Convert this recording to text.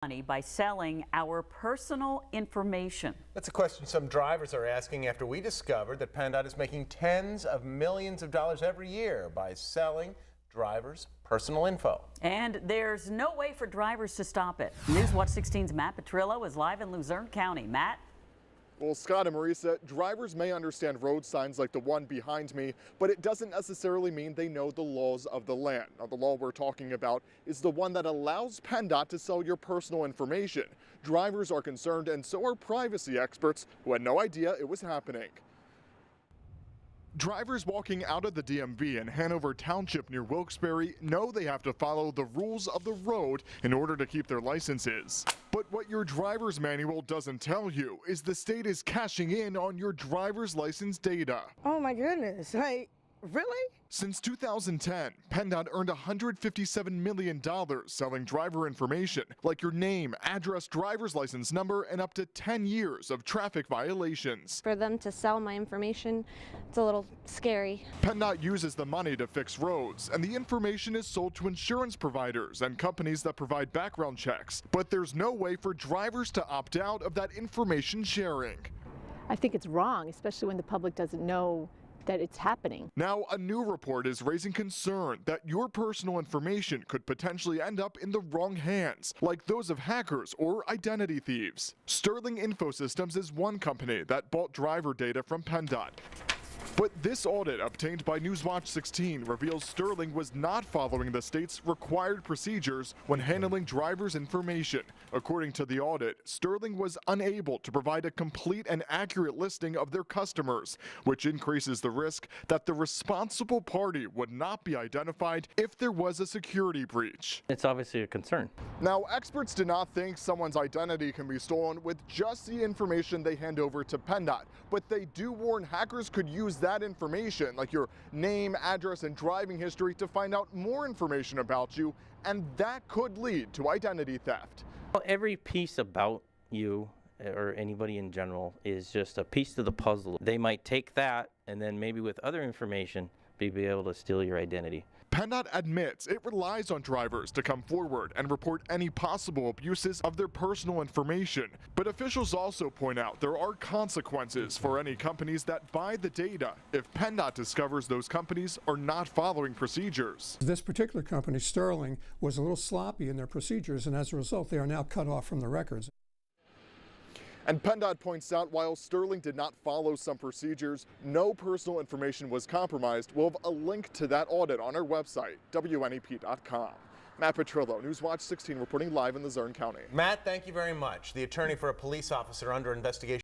money by selling our personal information? That's a question some drivers are asking after we discovered that PennDOT is making tens of millions of dollars every year by selling drivers' personal info. And there's no way for drivers to stop it. News Watch 16's Matt Petrillo is live in Luzerne County. Matt? Well, Scott and Marisa, drivers may understand road signs like the one behind me, but it doesn't necessarily mean they know the laws of the land. Now, the law we're talking about is the one that allows PennDOT to sell your personal information. Drivers are concerned, and so are privacy experts who had no idea it was happening. Drivers walking out of the DMV in Hanover Township near Wilkes-Barre know they have to follow the rules of the road in order to keep their licenses. But what your driver's manual doesn't tell you is the state is cashing in on your driver's license data. Oh my goodness, really? Since 2010, PennDOT earned $157 million selling driver information like your name, address, driver's license number, and up to 10 years of traffic violations. For them to sell my information, it's a little scary. PennDOT uses the money to fix roads, and the information is sold to insurance providers and companies that provide background checks. But there's no way for drivers to opt out of that information sharing. I think it's wrong, especially when the public doesn't know that it's happening. Now, a new report is raising concern that your personal information could potentially end up in the wrong hands, like those of hackers or identity thieves. Sterling Infosystems is one company that bought driver data from PennDOT. But this audit obtained by News Watch 16 reveals Sterling was not following the state's required procedures when handling drivers' information. According to the audit, Sterling was unable to provide a complete and accurate listing of their customers, which increases the risk that the responsible party would not be identified if there was a security breach. It's obviously a concern. Now, experts do not think someone's identity can be stolen with just the information they hand over to PennDOT, but they do warn hackers could use that information, like your name, address, and driving history, to find out more information about you, and that could lead to identity theft. Well, every piece about you or anybody in general is just a piece of the puzzle. They might take that and then maybe with other information be able to steal your identity. PennDOT admits it relies on drivers to come forward and report any possible abuses of their personal information. But officials also point out there are consequences for any companies that buy the data if PennDOT discovers those companies are not following procedures. This particular company, Sterling, was a little sloppy in their procedures, and as a result, they are now cut off from the records. And PennDOT points out while Sterling did not follow some procedures, no personal information was compromised. We'll have a link to that audit on our website, WNEP.com. Matt Petrillo, News Watch 16, reporting live in Luzerne County. Matt, thank you very much. The attorney for a police officer under investigation